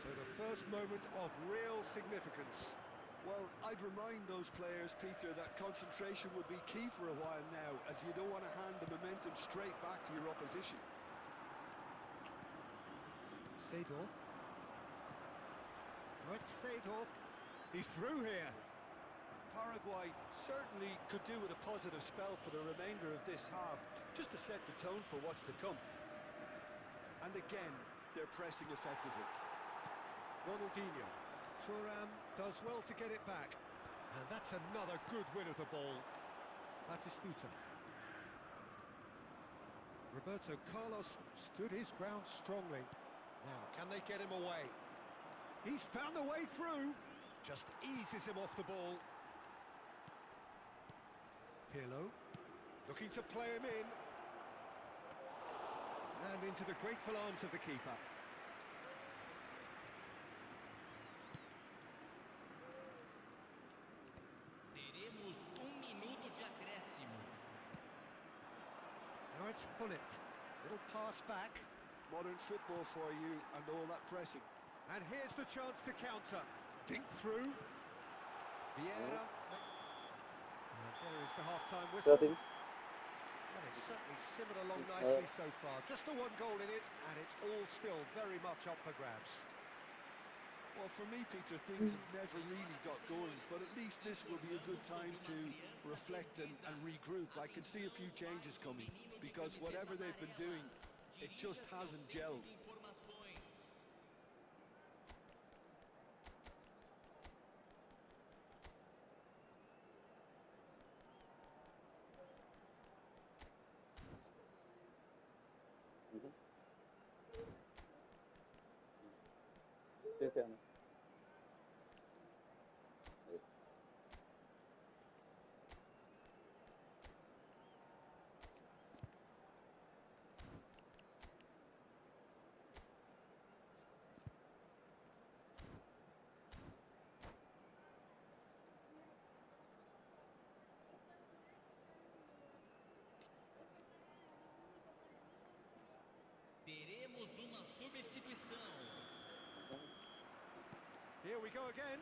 So the first moment of real significance. Well, I'd remind those players, Peter, that concentration will be key for a while now, as you don't want to hand the momentum straight back to your opposition. Seedorf. Oh, it's Seedorf. He's through here. Paraguay certainly could do with a positive spell for the remainder of this half, just to set the tone for what's to come. And again, they're pressing effectively. Ronaldinho. Thuram does well to get it back. And that's another good win of the ball. Batistuta. Roberto Carlos stood his ground strongly. Now, can they get him away? He's found a way through. Just eases him off the ball. Pirlo, looking to play him in. And into the grateful arms of the keeper. Teremos minuto de acréscimo. Now it's Hullet. Little pass back. Modern football for you and all that pressing. And here's the chance to counter. Dink through. Vieira. And there is the half-time whistle. Nothing. Well, it's certainly simmered along nicely so far. Just the one goal in it, and it's all still very much up for grabs. Well, for me, Peter, things have never really got going, but at least this will be a good time to reflect and regroup. I can see a few changes coming, because whatever they've been doing, it just hasn't gelled. Sí, sí, Ana. Ahí. Teremos uma substituição. Here we go again.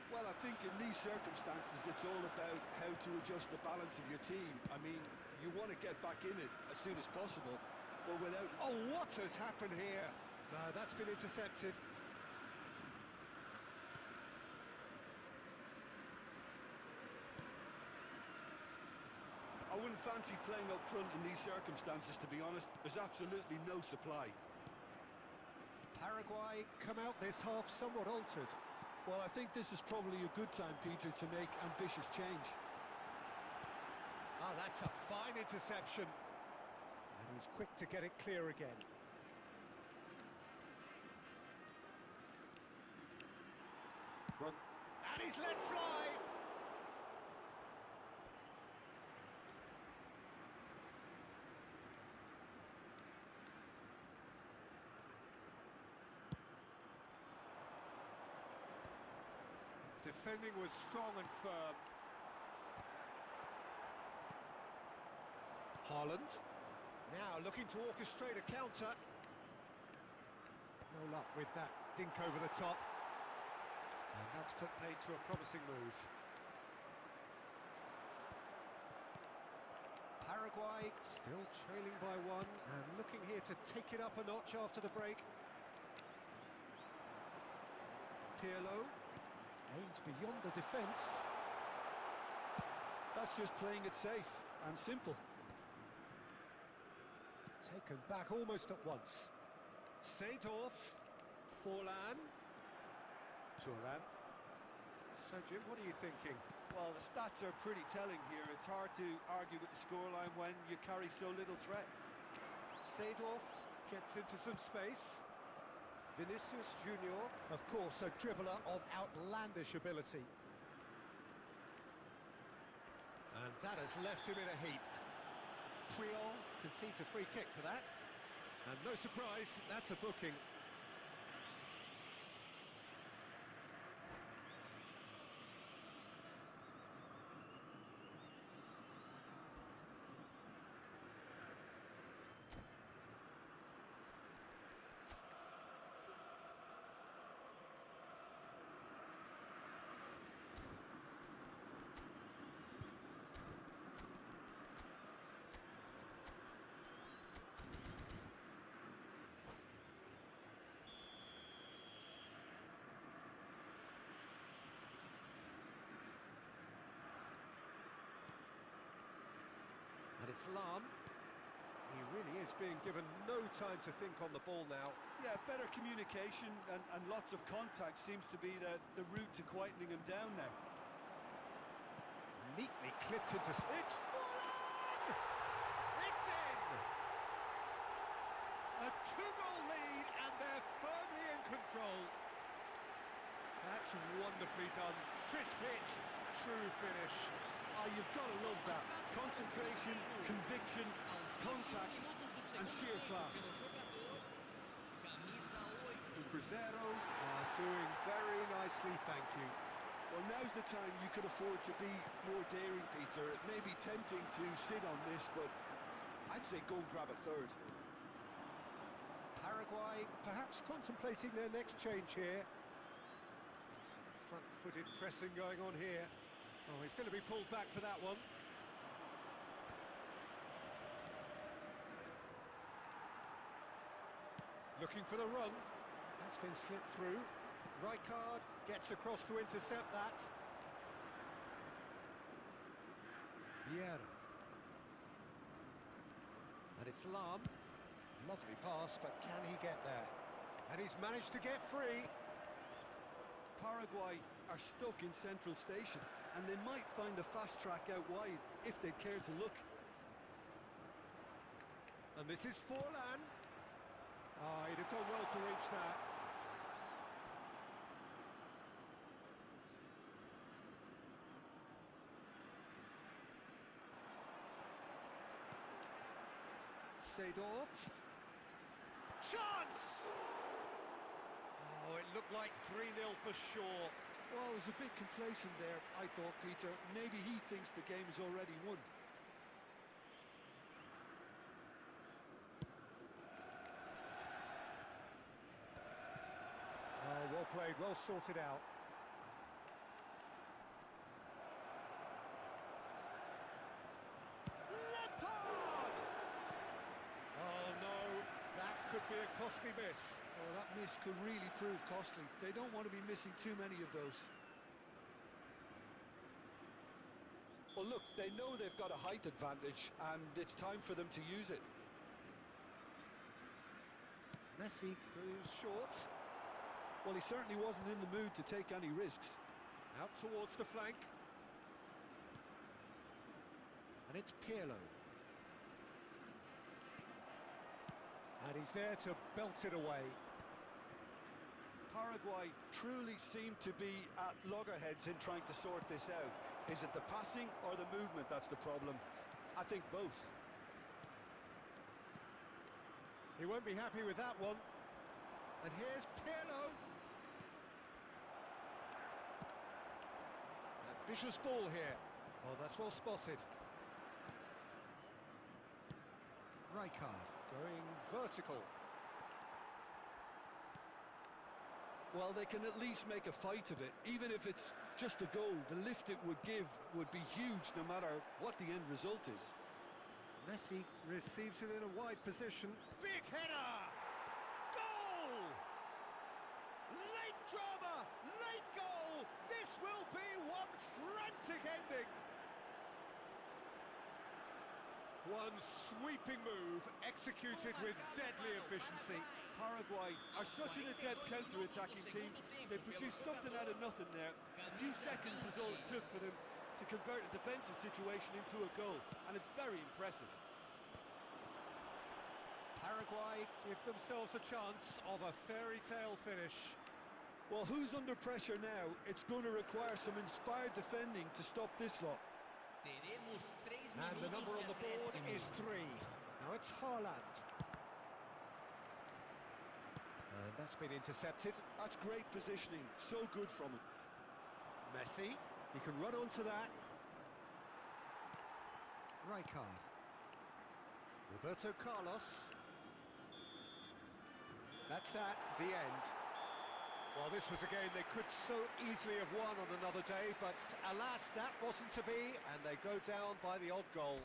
Well, I think in these circumstances, it's all about how to adjust the balance of your team. I mean, you want to get back in it as soon as possible, but without... Oh, what has happened here? No, that's been intercepted. I wouldn't fancy playing up front in these circumstances, to be honest. There's absolutely no supply. Paraguay come out this half somewhat altered. Well, I think this is probably a good time, Peter, to make ambitious change. Oh, that's a fine interception. And he's quick to get it clear again. Run. And he's let fly! Defending was strong and firm. Haaland. Now looking to orchestrate a counter. No luck with that dink over the top. And that's put paid to a promising move. Paraguay still trailing by one and looking here to take it up a notch after the break. Pirlo. Aimed beyond the defence. That's just playing it safe and simple. Taken back almost at once. Seedorf. Forlan. Thuram. So, Jim, what are you thinking? Well, the stats are pretty telling here. It's hard to argue with the scoreline when you carry so little threat. Seedorf gets into some space. Vinicius Junior, of course, a dribbler of outlandish ability. And that has left him in a heap. Priol concedes a free kick for that. And no surprise, that's a booking. It's Lahm. He really is being given no time to think on the ball now. Yeah, better communication and lots of contact seems to be the route to quietening him down now. Neatly clipped into... It's Fulham! It's in! A two-goal lead, and they're firmly in control. That's wonderfully done. Crisp hit, true finish. Oh, you've got to love that. Concentration, conviction, contact, and sheer class. Cruzeiro are doing very nicely, thank you. Well, now's the time you could afford to be more daring, Peter. It may be tempting to sit on this, but I'd say go and grab a third. Paraguay perhaps contemplating their next change here. Some front-footed pressing going on here. Oh, he's going to be pulled back for that one. Looking for the run. That's been slipped through. Rijkaard gets across to intercept that. Vieira. And it's Lahm. Lovely pass, but can he get there? And he's managed to get free. Paraguay are stuck in Central Station, and they might find the fast track out wide if they care to look. And this is Forlan. Ah, he'd have done well to reach that. Seedorf. Chance! Oh, it looked like 3-0 for sure. Well, it was a bit complacent there, I thought, Peter. Maybe he thinks the game is already won. Oh, well played, well sorted out. Lampard! Oh no, that could be a costly miss. Oh, that miss could really prove costly. They don't want to be missing too many of those. Well, look, they know they've got a height advantage, and it's time for them to use it. Messi goes short. Well, he certainly wasn't in the mood to take any risks. Out towards the flank. And it's Pirlo. And he's there to belt it away. Paraguay truly seem to be at loggerheads in trying to sort this out. Is it the passing or the movement that's the problem? I think both. He won't be happy with that one. And here's Pirlo. Ambitious ball here. Oh, that's well spotted. Rijkaard going vertical. Well, they can at least make a fight of it. Even if it's just a goal, the lift it would give would be huge no matter what the end result is. Messi receives it in a wide position. Big header! Goal! Late drama! Late goal! This will be one frantic ending! One sweeping move executed with deadly efficiency. Paraguay are such an adept counter-attacking team. They produced something out of nothing there. A few seconds was all it took for them to convert a defensive situation into a goal, and it's very impressive. Paraguay give themselves a chance of a fairy tale finish. Well, who's under pressure now? It's going to require some inspired defending to stop this lot. And the number on the board is 3. Now it's Haaland. And that's been intercepted. That's great positioning. So good from him. Messi. He can run onto that. Rijkaard. Roberto Carlos. That's that, the end. Well, this was a game they could so easily have won on another day, but alas, that wasn't to be, and they go down by the odd goal.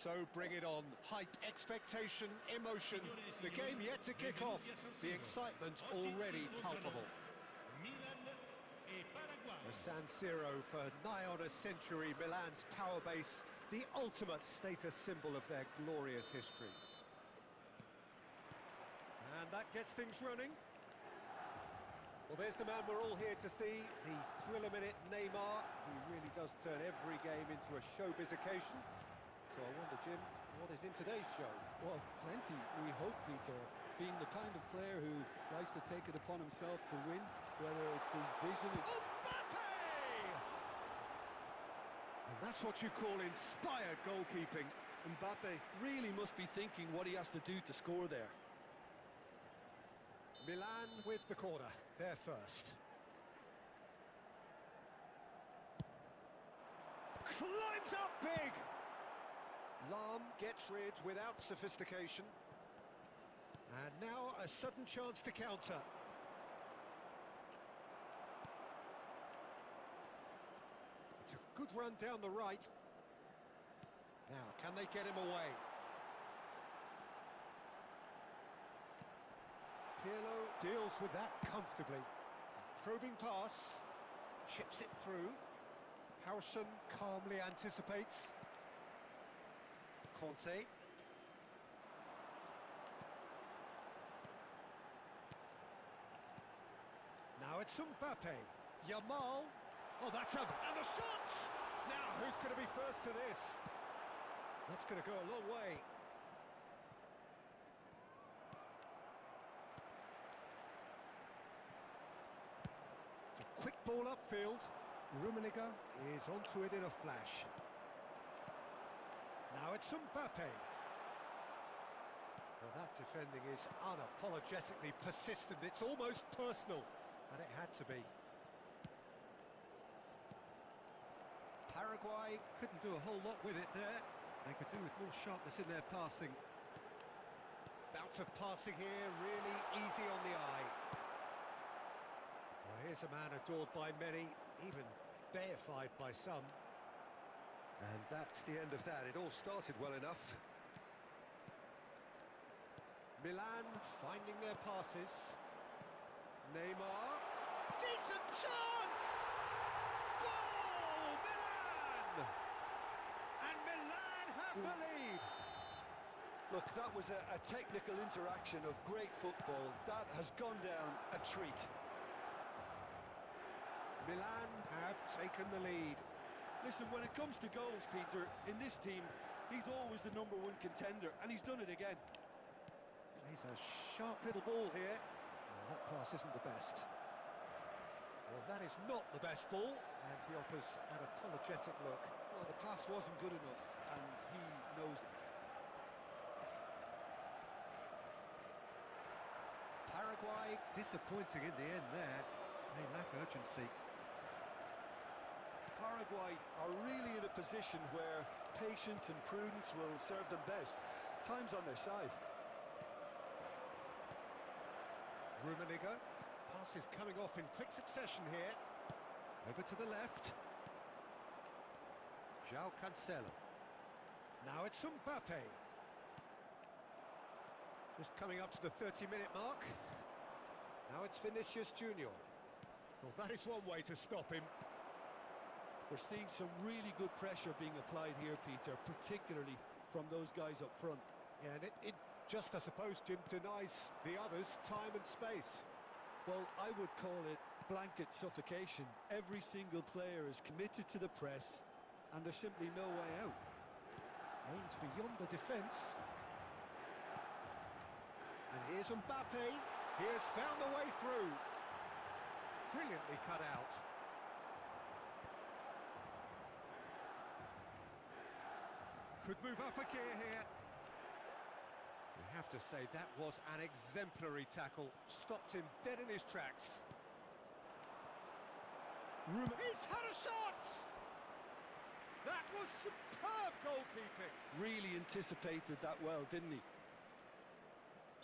So bring it on. Hype, expectation, emotion. The game yet to kick off. The excitement already palpable. The San Siro for nigh on a century, Milan's power base, the ultimate status symbol of their glorious history. And that gets things running. Well, there's the man we're all here to see, the thriller-minute Neymar. He really does turn every game into a showbiz occasion. So I wonder, Jim, what is in today's show? Well, plenty, we hope, Peter. Being the kind of player who likes to take it upon himself to win, whether it's his vision... Mbappe! And that's what you call inspired goalkeeping. Mbappe really must be thinking what he has to do to score there. Milan with the corner, they're first. Climbs up big! Lahm gets rid without sophistication. And now a sudden chance to counter. It's a good run down the right. Now, can they get him away? Pirlo deals with that comfortably. Probing pass, chips it through. Howson calmly anticipates. Conte. Now it's Mbappe. Yamal. Oh, that's a... And the shot! Now, who's going to be first to this? That's going to go a long way. It's a quick ball upfield. Rummenigge is onto it in a flash. Now it's Mbappe. Well, that defending is unapologetically persistent. It's almost personal, and it had to be. Paraguay couldn't do a whole lot with it there. They could do with more sharpness in their passing. Bout of passing here, really easy on the eye. Well, here's a man adored by many, even deified by some. And that's the end of that. It all started well enough. Milan finding their passes. Neymar. Decent chance! Goal! Milan! And Milan have the lead. Look, that was a technical interaction of great football. That has gone down a treat. Milan have taken the lead. Listen, when it comes to goals, Peter, in this team, he's always the #1 contender, and he's done it again. Plays a sharp little ball here. Well, that pass isn't the best. Well, that is not the best ball, and he offers an apologetic look. Well, the pass wasn't good enough, and he knows it. Paraguay disappointing in the end there. They lack urgency. Paraguay are really in a position where patience and prudence will serve them best. Time's on their side. Rummenigge. Pass is coming off in quick succession here. Over to the left. João Cancelo. Now it's Mbappe. Just coming up to the 30-minute mark. Now it's Vinicius Junior. Well, that is one way to stop him. We're seeing some really good pressure being applied here, Peter, particularly from those guys up front. Yeah, and it just, I suppose, Jim, denies the others time and space. Well, I would call it blanket suffocation. Every single player is committed to the press, and there's simply no way out. Aimed beyond the defence. And here's Mbappe. He has found a way through. Brilliantly cut out. Could move up a gear here. You have to say that was an exemplary tackle. Stopped him dead in his tracks. He's had a shot! That was superb goalkeeping. Really anticipated that well, didn't he?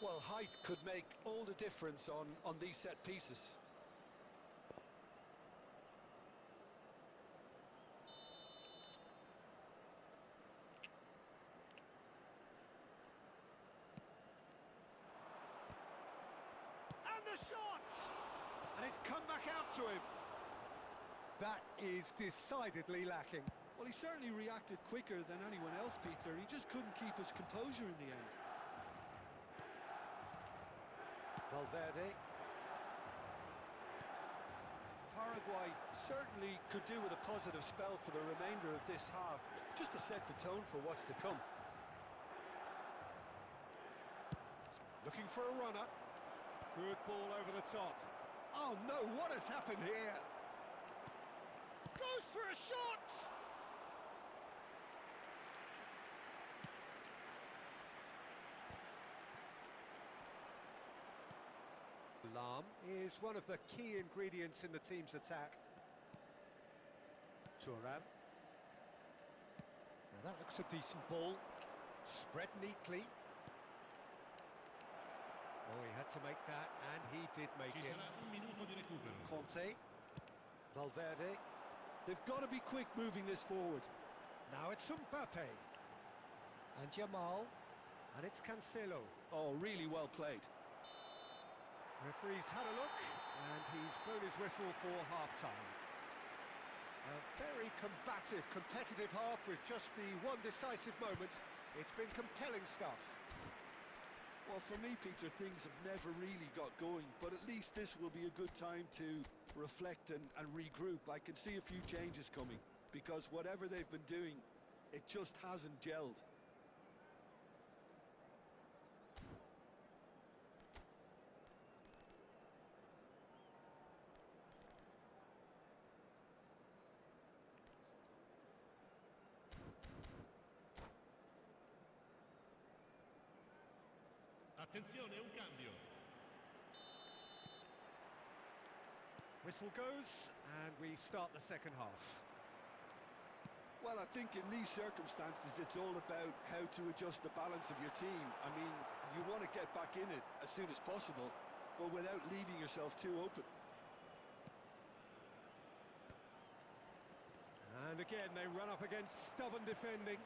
Well, height could make all the difference on these set pieces. And the shot! And it's come back out to him. That is decidedly lacking. Well, he certainly reacted quicker than anyone else, Peter. He just couldn't keep his composure in the end. Valverde. Paraguay certainly could do with a positive spell for the remainder of this half, just to set the tone for what's to come. Looking for a runner. Good ball over the top. Oh no, what has happened here? Goes for a shot! Lahm is one of the key ingredients in the team's attack. Thuram. Now that looks a decent ball. Spread neatly. Oh, he had to make that, and he did make Ci it. sarà un minuto di recupero. Conte. Valverde. They've got to be quick moving this forward. Now it's Mbappe. And Jamal. And it's Cancelo. Oh, really well played. Referee's had a look, and he's blown his whistle for half-time. A very combative, competitive half with just the one decisive moment. It's been compelling stuff. Well, for me, Peter, things have never really got going, but at least this will be a good time to reflect and regroup. I can see a few changes coming. because whatever they've been doing, it just hasn't gelled. Attenzione, un cambio. Whistle goes, and we start the second half. Well, I think in these circumstances, it's all about how to adjust the balance of your team. I mean, you want to get back in it as soon as possible, but without leaving yourself too open. And again, they run up against stubborn defending.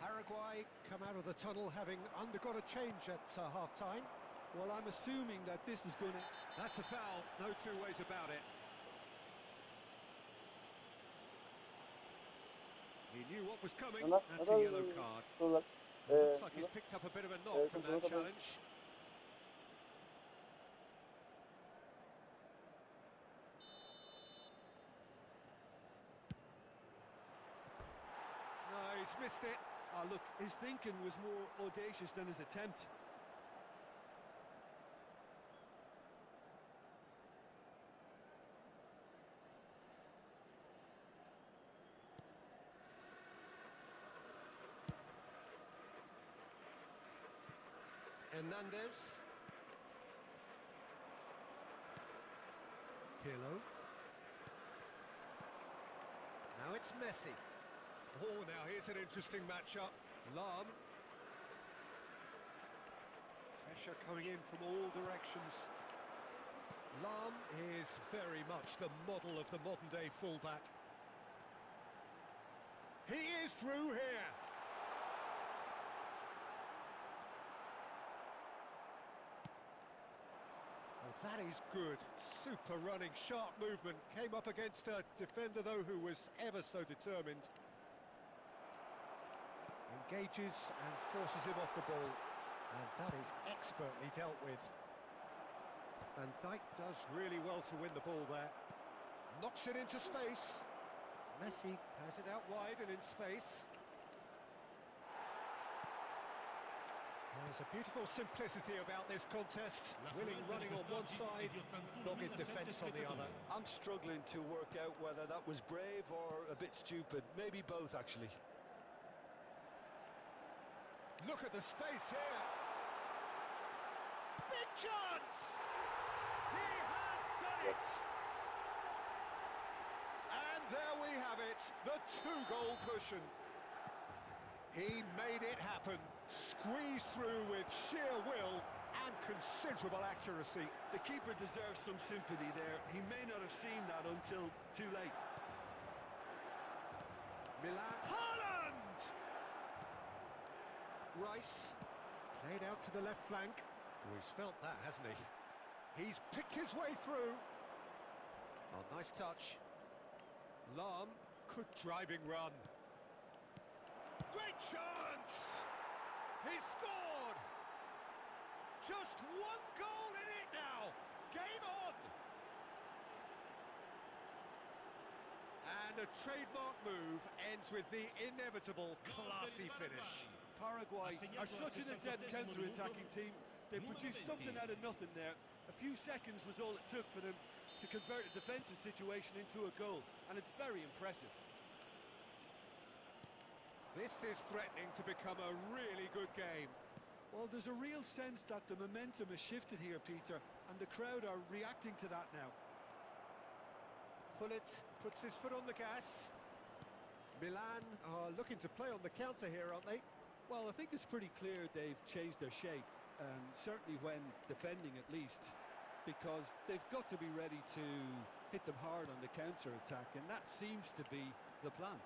Paraguay come out of the tunnel having undergone a change at half-time. Well, I'm assuming that this is going to... That's a foul, no two ways about it. He knew what was coming, that's a yellow card. Looks like he's picked up a bit of a knock from that challenge. No, he's missed it. Ah, look, his thinking was more audacious than his attempt. Hernandez. Pirlo. Now it's Messi. Oh, now here's an interesting matchup. Lam. Pressure coming in from all directions. Lam is very much the model of the modern-day fullback. He is through here. Oh, that is good. Super running, sharp movement. Came up against a defender, though, who was ever so determined. Engages and forces him off the ball. And that is expertly dealt with. Van Dijk does really well to win the ball there. Knocks it into space. Messi has it out wide and in space. There's a beautiful simplicity about this contest. Willing running on one side, dogged defence on the other. I'm struggling to work out whether that was brave or a bit stupid. Maybe both, actually. Look at the space here. Big chance! He has done it! And there we have it, the two-goal cushion. He made it happen, squeezed through with sheer will and considerable accuracy. The keeper deserves some sympathy there. He may not have seen that until too late. Milan. Haaland! Rice, played out to the left flank. Oh, he's felt that, hasn't he? He's picked his way through. Oh, nice touch. Lam, good driving run. Great chance! He scored! Just one goal in it now. Game on! And a trademark move ends with the inevitable classy finish. Paraguay are such an adept counter-attacking team. They produced something out of nothing there. A few seconds was all it took for them to convert a defensive situation into a goal, and it's very impressive. This is threatening to become a really good game. Well, there's a real sense that the momentum has shifted here, Peter, and the crowd are reacting to that now. Gullit puts his foot on the gas. Milan are looking to play on the counter here, aren't they? Well, I think it's pretty clear they've changed their shape, certainly when defending at least, because they've got to be ready to hit them hard on the counter-attack, and that seems to be the plan.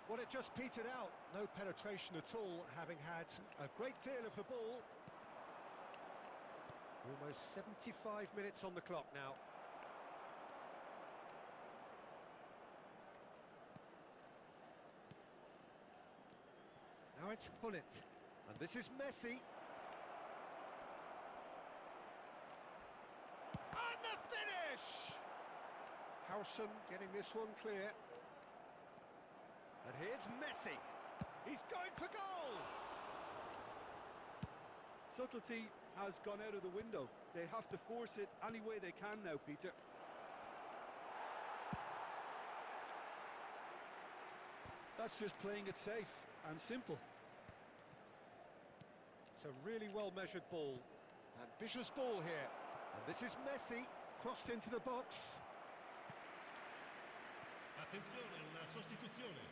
Well, it just petered out. No penetration at all, having had a great deal of the ball. Almost 75 minutes on the clock now. Now it's Gullit, and this is Messi. And the finish! Howson getting this one clear. And here's Messi. He's going for goal. Subtlety has gone out of the window. They have to force it any way they can now, Peter. That's just playing it safe and simple. It's a really well-measured ball. Ambitious ball here. And this is Messi, crossed into the box. Attenzione, una sostituzione.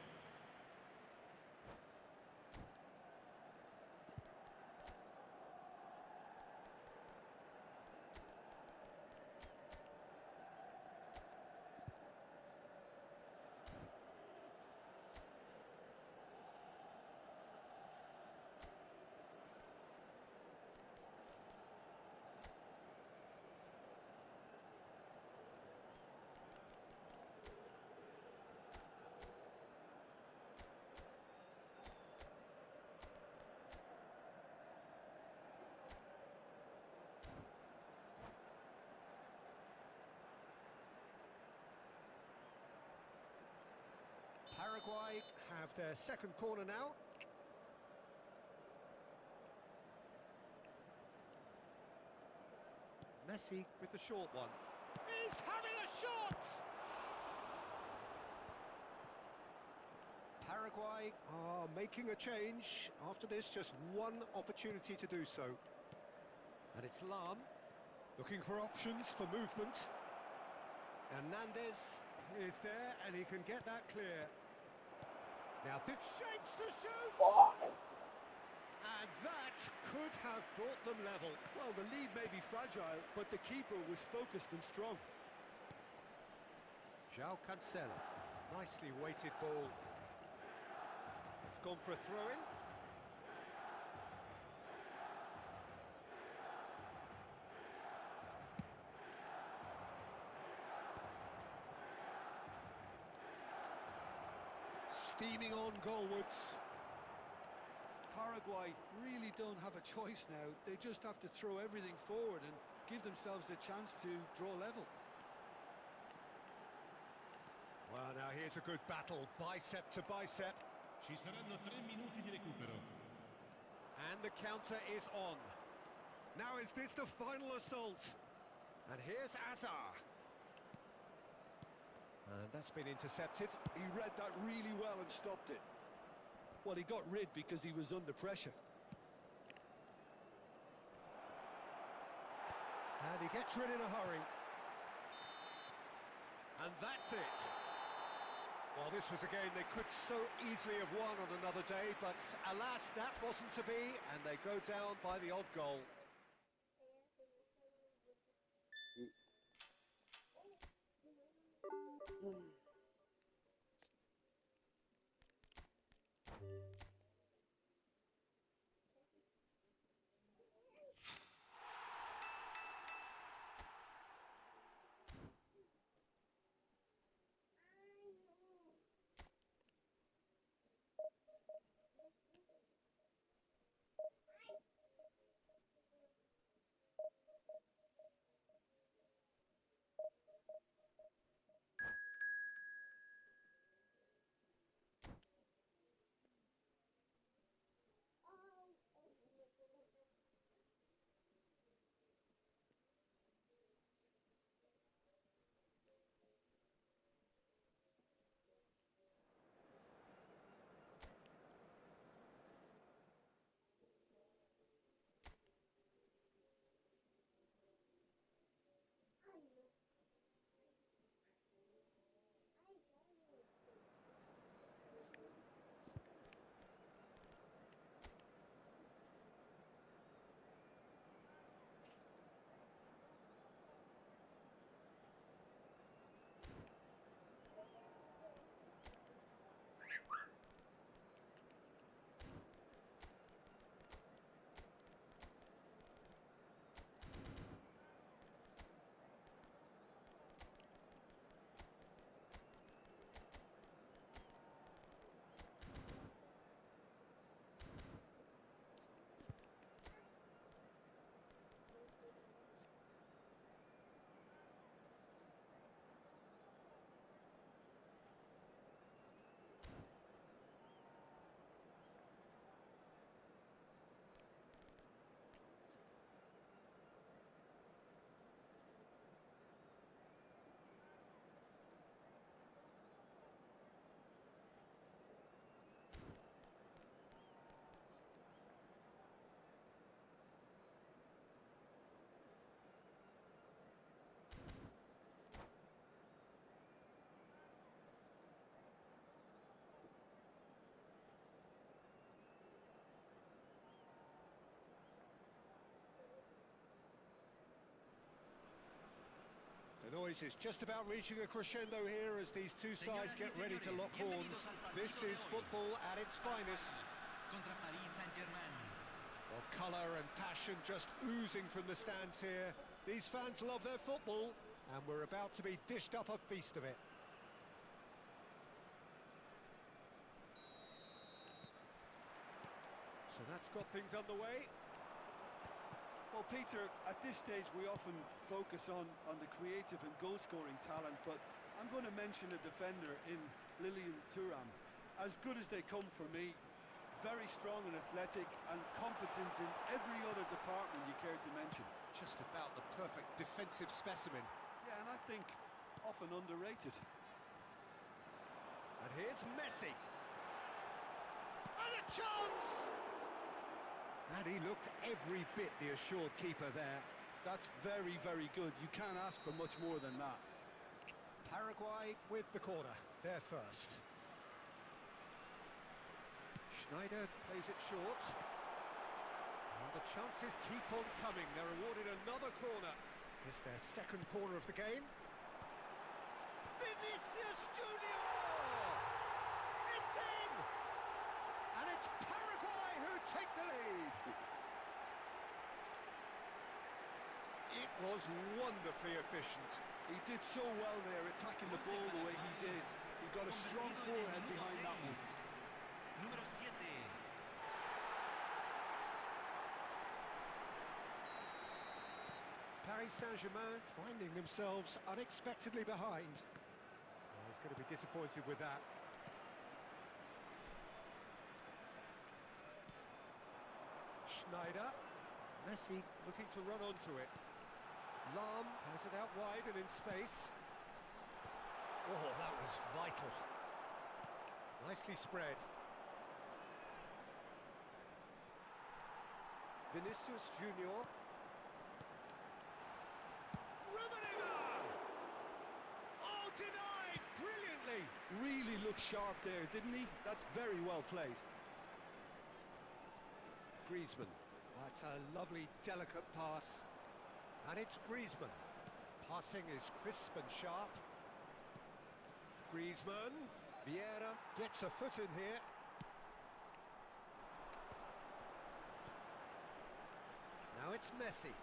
Paraguay have their second corner now. Messi with the short one. He's having a shot! Paraguay are making a change. After this, just one opportunity to do so. And it's Lam, looking for options for movement. Hernandez is there, and he can get that clear. Now, this shapes to shoot! And that could have brought them level. Well, the lead may be fragile, but the keeper was focused and strong. João Cancelo, nicely weighted ball. It's gone for a throw-in. Steaming on goalwards. Paraguay really don't have a choice now. They just have to throw everything forward and give themselves a chance to draw level. Well, now here's a good battle, bicep to bicep. Ci saranno 3 minuti di recupero. And the counter is on. Now is this the final assault? And here's Azar. And that's been intercepted. He read that really well and stopped it. Well, he got rid because he was under pressure. And he gets rid in a hurry. And that's it. Well, this was a game they could so easily have won on another day, but alas, that wasn't to be, and they go down by the odd goal. noise is just about reaching a crescendo here as these two sides get ready to lock horns. This is football at its finest. Contra Paris Saint-Germain. Well, colour and passion just oozing from the stands here. These fans love their football, and we're about to be dished up a feast of it. So that's got things underway. Well, Peter, at this stage we often focus on the creative and goal-scoring talent, but I'm going to mention a defender in Lilian Thuram. As good as they come for me, very strong and athletic and competent in every other department you care to mention. Just about the perfect defensive specimen. Yeah, and I think often underrated. And here's Messi. And a chance! And he looked every bit the assured keeper there. That's very, very good. You can't ask for much more than that. Paraguay with the corner, there first. Schneider plays it short. And the chances keep on coming. They're awarded another corner. It's their second corner of the game. Vinicius Junior! It's in! And it's Paraguay who take the lead. It was wonderfully efficient. He did so well there, attacking the ball the way he did. He got a strong forehead behind that one. Número 7. Paris Saint-Germain finding themselves unexpectedly behind. Oh, he's going to be disappointed with that. Schneider. Messi looking to run onto it. Lahm has it out wide and in space. Oh, that was vital. Nicely spread. Vinicius Junior. Rummenigge! Oh, denied brilliantly. Really looked sharp there, didn't he? That's very well played. Griezmann. That's a lovely, delicate pass. And it's Griezmann. Passing is crisp and sharp. Griezmann. Vieira gets a foot in here. Now it's Messi.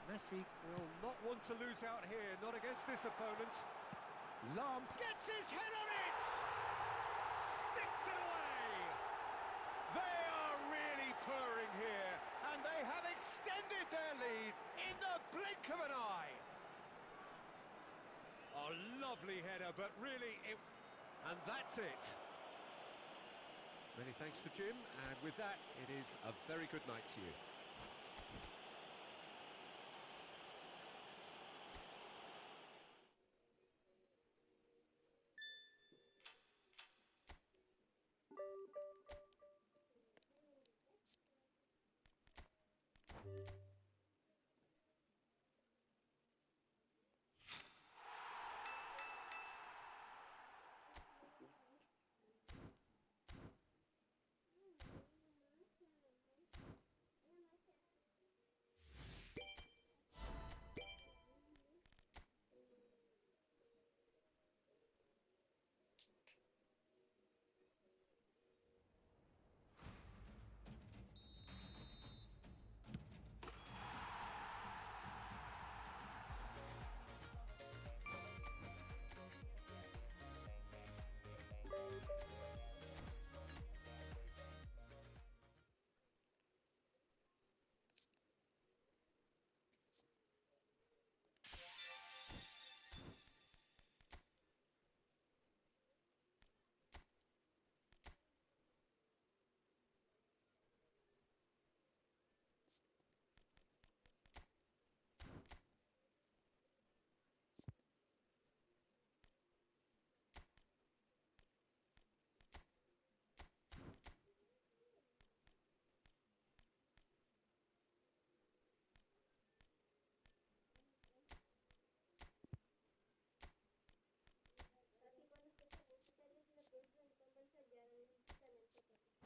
Messi will not want to lose out here, not against this opponent. Lahm gets his head on it! Sticks it away! They are really purring here, and they have extended their lead in the blink of an eye. A lovely header, but really it... And that's it. Many thanks to Jim, and with that, it is a very good night to you.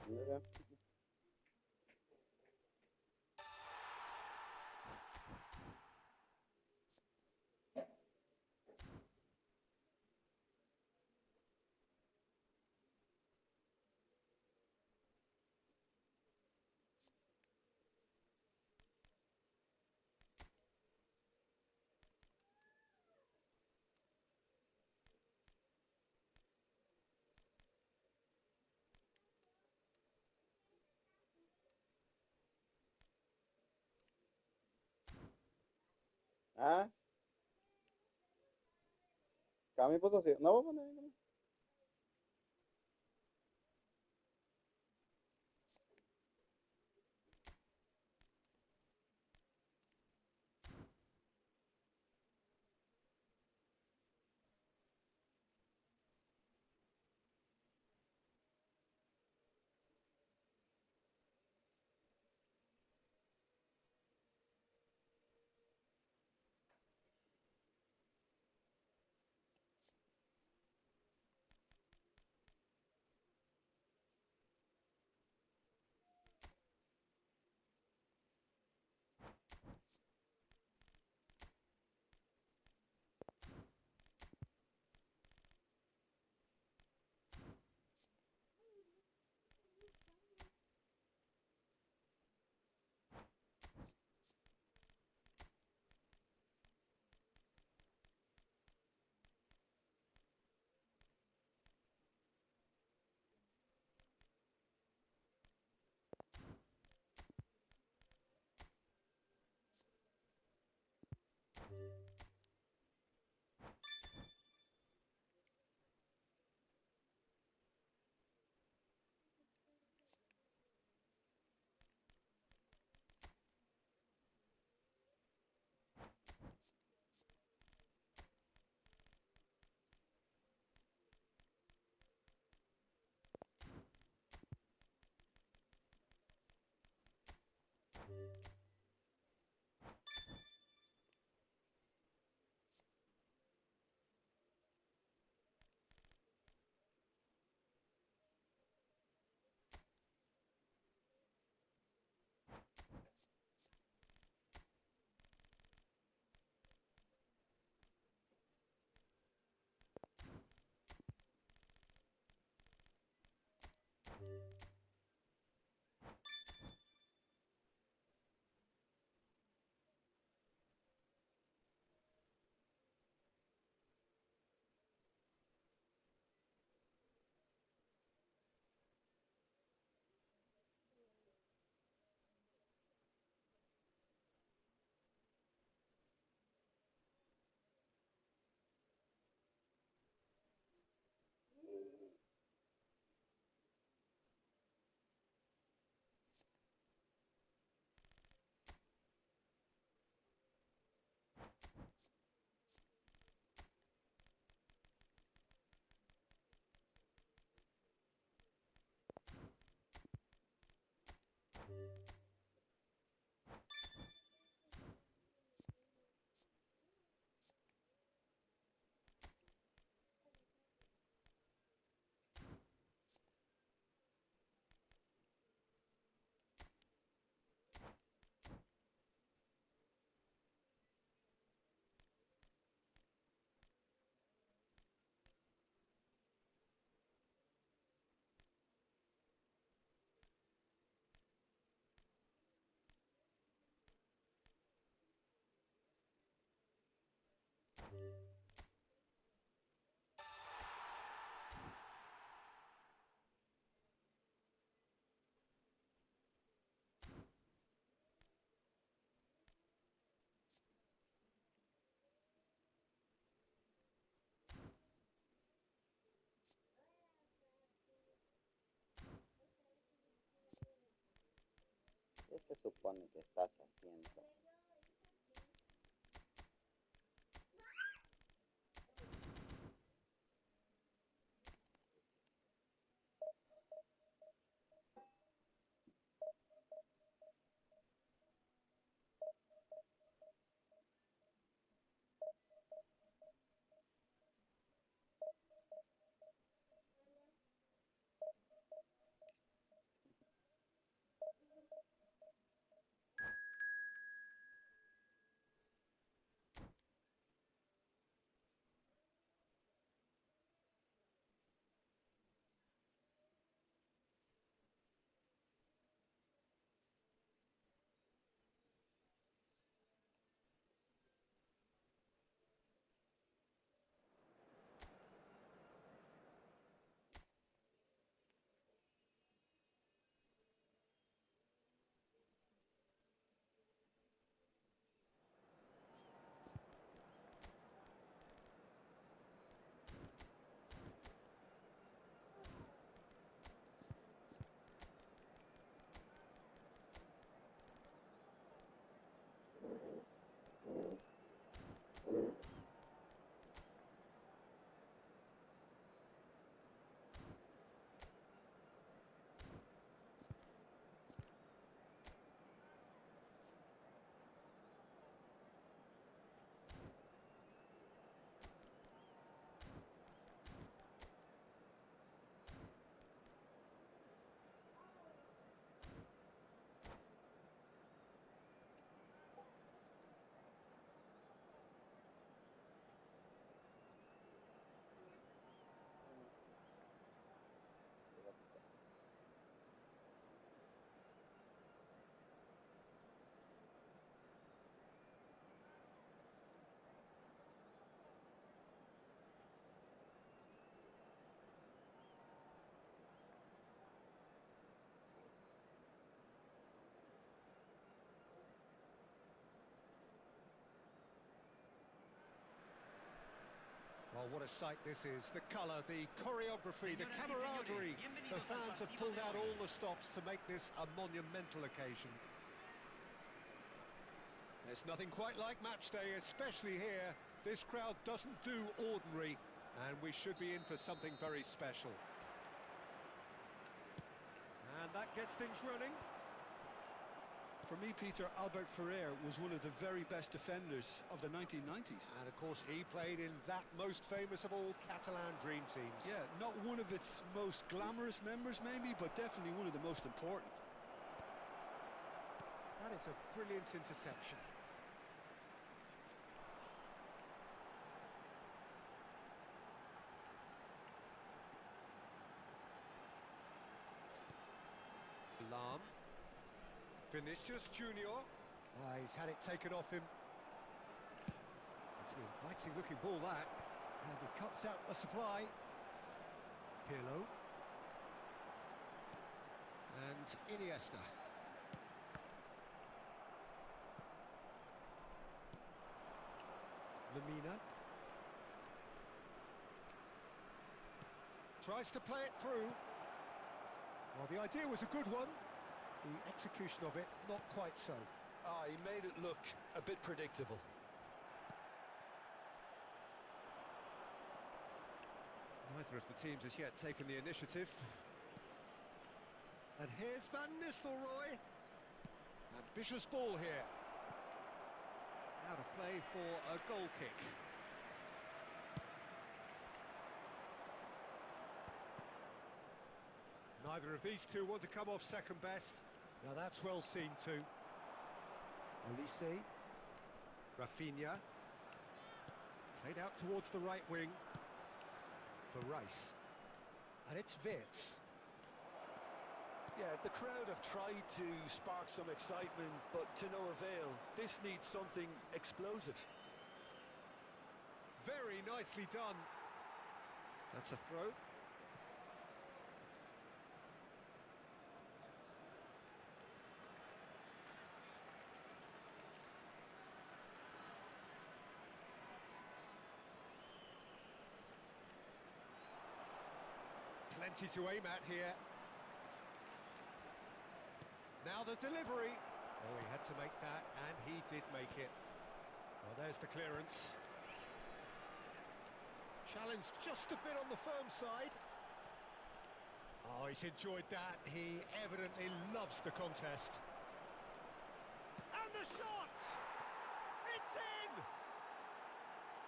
Mira. Ah, kami posession. No, pues, no. ¿Qué se supone que estás haciendo? Oh, what a sight this is. The colour, the choreography, the camaraderie. The fans have pulled out all the stops to make this a monumental occasion. There's nothing quite like match day, especially here. This crowd doesn't do ordinary, and we should be in for something very special. And that gets things running. For me, Peter, Albert Ferrer was one of the very best defenders of the 1990s. And of course, he played in that most famous of all Catalan dream teams. Yeah, not one of its most glamorous members, maybe, but definitely one of the most important. That is a brilliant interception. Lam. Vinicius Junior. He's had it taken off him. It's an inviting looking ball, that. And he cuts out the supply. Pirlo. And Iniesta. Lamina. Tries to play it through. Well, the idea was a good one. The execution of it, not quite so. He made it look a bit predictable. Neither of the teams has yet taken the initiative. And here's Van Nistelrooy. Ambitious ball here. Out of play for a goal kick. Neither of these two want to come off second best. Now that's well seen too. Olise. Rafinha. Played out towards the right wing. For Rice. And it's Wirtz. Yeah, the crowd have tried to spark some excitement, but to no avail. This needs something explosive. Very nicely done. That's a throw. Plenty to aim at here. Now the delivery. Oh, he had to make that, and he did make it. Well, there's the clearance. Challenged just a bit on the firm side. Oh, he's enjoyed that. He evidently loves the contest. And the shot! It's in!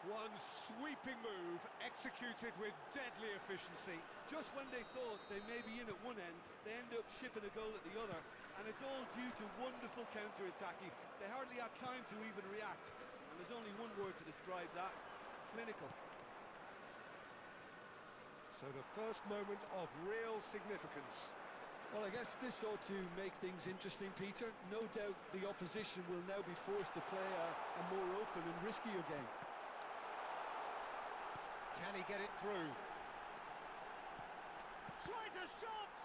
One sweeping move, executed with deadly efficiency. Just when they thought they may be in at one end, they end up shipping a goal at the other, and it's all due to wonderful counter-attacking. They hardly had time to even react, and there's only one word to describe that: clinical. So the first moment of real significance. Well, I guess this ought to make things interesting, Peter. No doubt the opposition will now be forced to play a more open and riskier game. Can he get it through? Tries a shot!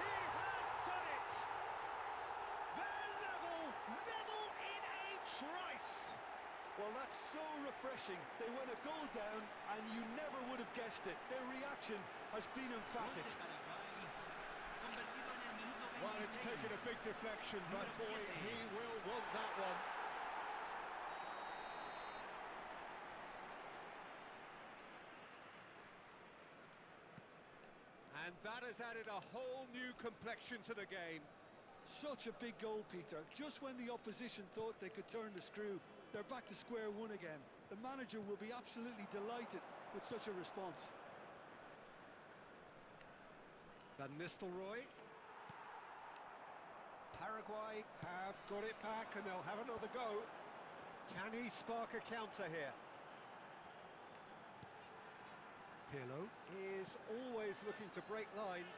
He has done it! They're level in a trice! Well, that's so refreshing. They went a goal down, and you never would have guessed it. Their reaction has been emphatic. Well, it's taken a big deflection, but boy, he will want that one. And that has added a whole new complexion to the game. Such a big goal, Peter. Just when the opposition thought they could turn the screw, they're back to square one again. The manager will be absolutely delighted with such a response. Van Nistelrooy. Paraguay have got it back and they'll have another go. Can he spark a counter here? Pirlo is always looking to break lines.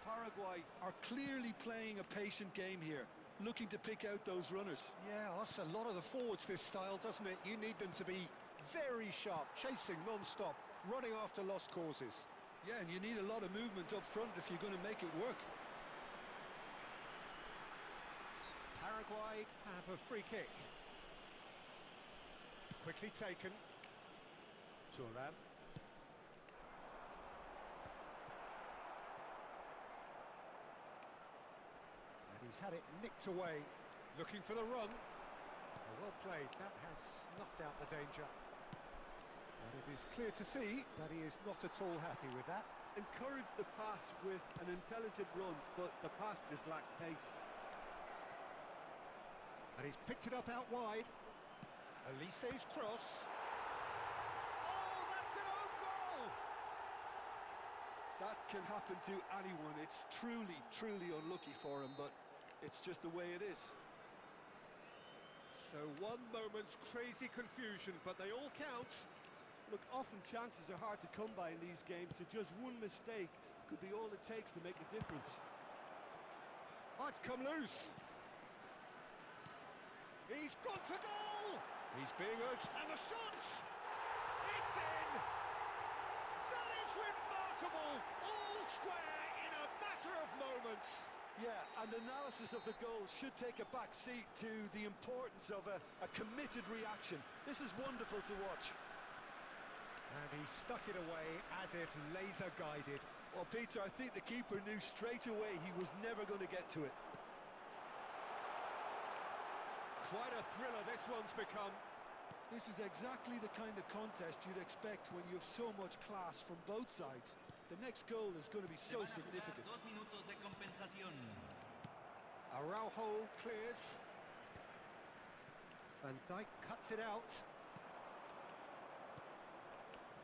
Paraguay are clearly playing a patient game here, looking to pick out those runners. Yeah, that's a lot of the forwards, this style, doesn't it? You need them to be very sharp, chasing non-stop, running after lost causes. Yeah, and you need a lot of movement up front if you're going to make it work. Paraguay have a free kick. Quickly taken. Thuram. And he's had it nicked away, looking for the run. Well played, that has snuffed out the danger. And it is clear to see that he is not at all happy with that. Encouraged the pass with an intelligent run, but the pass just lacked pace. And he's picked it up out wide. Elise's cross. Oh, that's an own goal! That can happen to anyone. It's truly, truly unlucky for him, but it's just the way it is. So one moment's crazy confusion, but they all count. Look, often chances are hard to come by in these games, so just one mistake could be all it takes to make a difference. Oh, it's come loose. He's gone for goal! He's being urged, and the shot! It's in! That is remarkable! All square in a matter of moments. Yeah, and analysis of the goal should take a back seat to the importance of a committed reaction. This is wonderful to watch. And he stuck it away as if laser guided. Well, Peter, I think the keeper knew straight away he was never going to get to it. Quite a thriller this one's become. This is exactly the kind of contest you'd expect when you have so much class from both sides. The next goal is going to be so significant. 2 minutos de compensación. Araujo clears. Van Dijk cuts it out.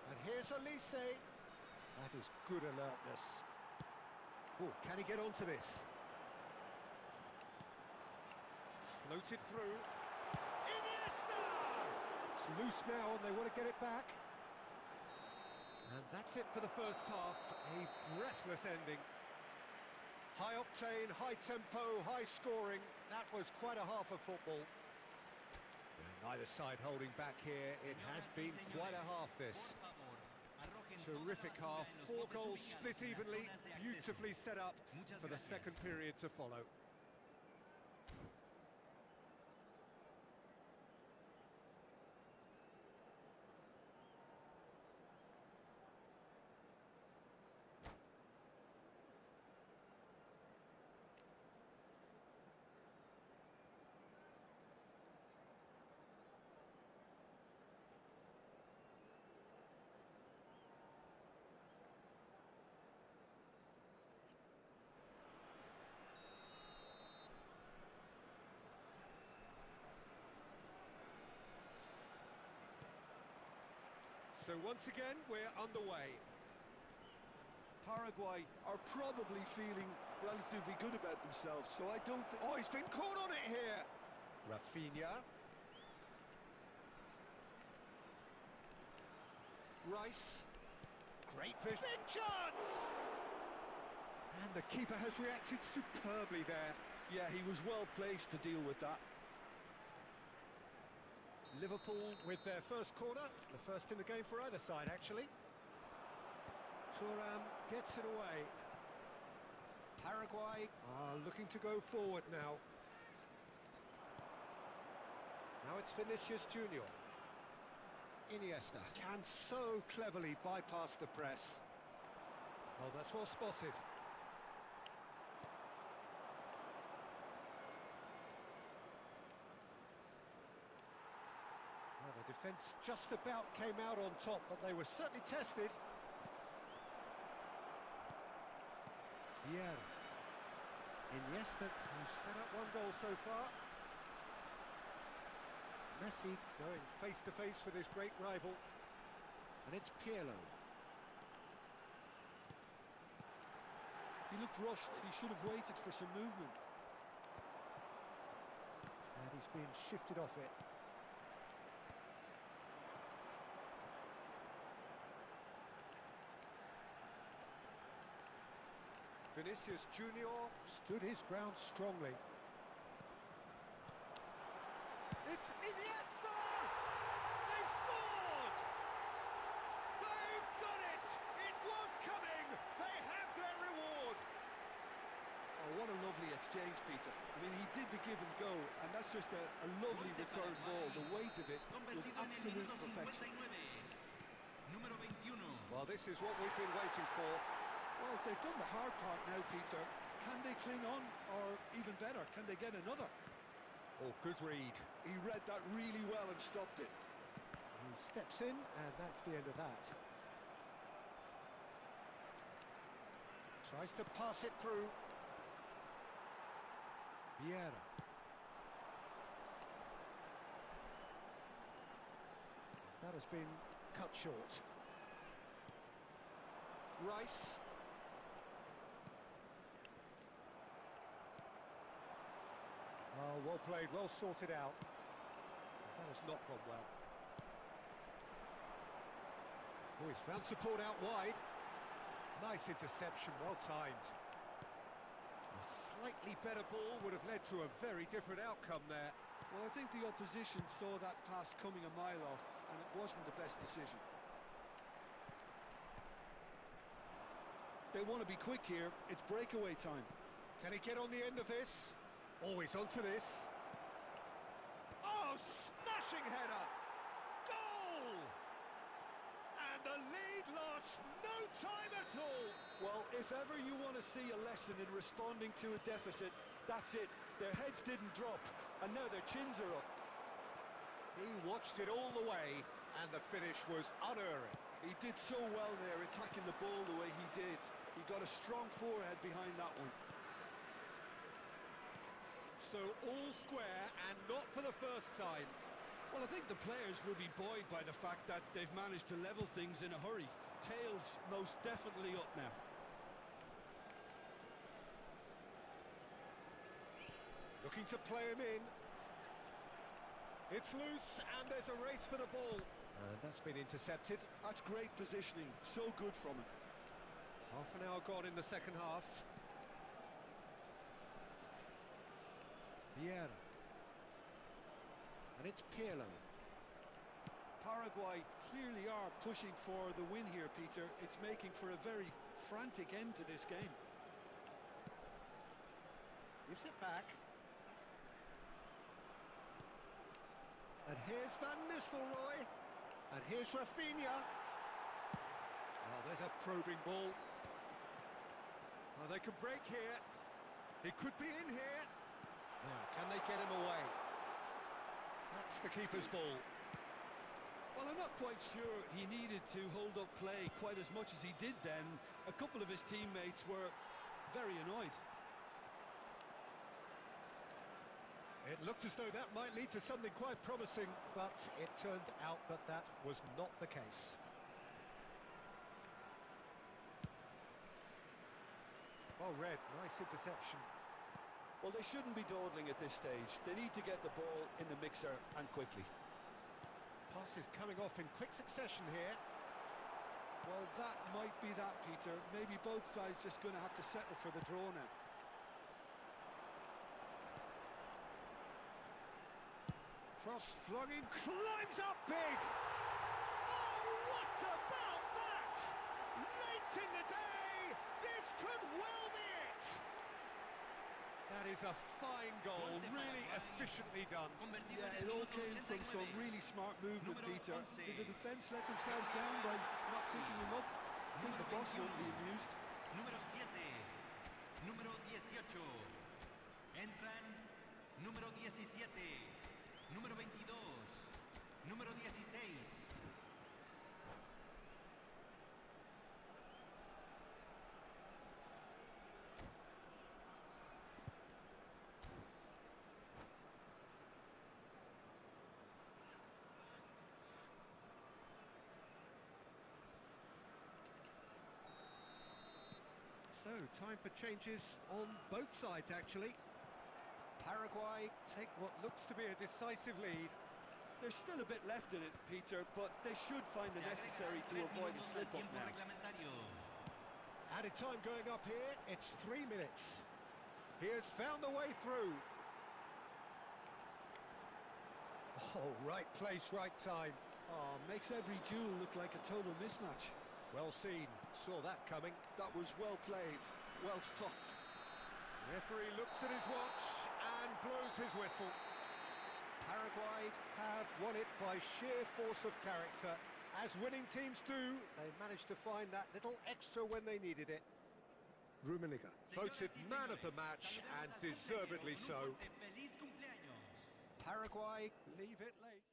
And here's Elise. That is good alertness. Oh, can he get onto this? Floated through. Iniesta! It's loose now and they want to get it back. And that's it for the first half. A breathless ending. High octane, high tempo, high scoring. That was quite a half of football. And neither side holding back here. It has been quite a half this. Terrific half, 4 goals split evenly, beautifully set up for the second period to follow. So once again, we're underway. Paraguay are probably feeling relatively good about themselves, so I don't think... Oh, he's been caught on it here. Rafinha. Rice. Great vision. Big chance! And the keeper has reacted superbly there. Yeah, he was well placed to deal with that. Liverpool with their first corner, the first in the game for either side, actually. Thuram gets it away. Paraguay are looking to go forward now. Now it's Vinicius Junior. Iniesta can so cleverly bypass the press. Oh, that's well spotted. Well, the defence just about came out on top, but they were certainly tested. Yeah. Iniesta, who's set up 1 goal so far. Messi going face-to-face with his great rival. And it's Pirlo. He looked rushed. He should have waited for some movement. And he's been shifted off it. Vinicius Junior stood his ground strongly. It's Iniesta! They've scored! They've done it! It was coming! They have their reward! Oh, what a lovely exchange, Peter. I mean, he did the give and go, and that's just a lovely return ball. The weight of it was Convertido en el absolute minuto perfection. 59. Well, this is what we've been waiting for. Well, they've done the hard part now, Peter. Can they cling on, or even better, can they get another? Oh, good read. He read that really well and stopped it. He steps in, and that's the end of that. Tries to pass it through. Vieira. That has been cut short. Rice. Oh, well played, well sorted out. That has not gone well. Oh, he's found support out wide. Nice interception, well timed. A slightly better ball would have led to a very different outcome there. Well, I think the opposition saw that pass coming a mile off, and it wasn't the best decision. They want to be quick here. It's breakaway time. Can he get on the end of this? Oh, he's onto this. Oh, smashing header! Goal! And the lead lost no time at all. Well, if ever you want to see a lesson in responding to a deficit, that's it. Their heads didn't drop, and now their chins are up. He watched it all the way, and the finish was unerring. He did so well there, attacking the ball the way he did. He got a strong forehead behind that one. So all square, and not for the first time. Well, I think the players will be buoyed by the fact that they've managed to level things in a hurry. Tails most definitely up now. Looking to play him in. It's loose, and there's a race for the ball. And that's been intercepted. That's great positioning, so good from him. Half an hour gone in the second half. Vieira. And it's Pirlo. Paraguay clearly are pushing for the win here, Peter. It's making for a very frantic end to this game. Gives it back. And here's Van Nistelrooy. And here's Rafinha. Oh, there's a probing ball. Oh, they could break here. It could be in here. Now, can they get him away? That's the keeper's ball. Well, I'm not quite sure he needed to hold up play quite as much as he did then. A couple of his teammates were very annoyed. It looked as though that might lead to something quite promising, but it turned out that that was not the case. Well read, nice interception. Well, they shouldn't be dawdling at this stage. They need to get the ball in the mixer, and quickly. Pass is coming off in quick succession here. Well, that might be that, Peter. Maybe both sides just going to have to settle for the draw now. Cross flung in, climbs up big! Oh, what about that? Late in the day, this could well be it! That is a fine goal, really efficiently done. Yeah, it all came from some really smart movement, Peter. Did the defence let themselves down by not picking him up? I think the boss won't be amused. Número 7, número 18. Entran número 17, número 22, número 16. So, time for changes on both sides, actually. Paraguay take what looks to be a decisive lead. There's still a bit left in it, Peter, but they should find the necessary to avoid a slip-up now. Added time going up here, it's 3 minutes. He has found the way through. Oh, right place, right time. Oh, makes every duel look like a total mismatch. Well seen, saw that coming. That was well played, well stopped. Referee looks at his watch and blows his whistle. Paraguay have won it by sheer force of character. As winning teams do, they managed to find that little extra when they needed it. Rummenigge, voted man of the match, and deservedly so. ¡Feliz cumpleaños! Paraguay leave it late.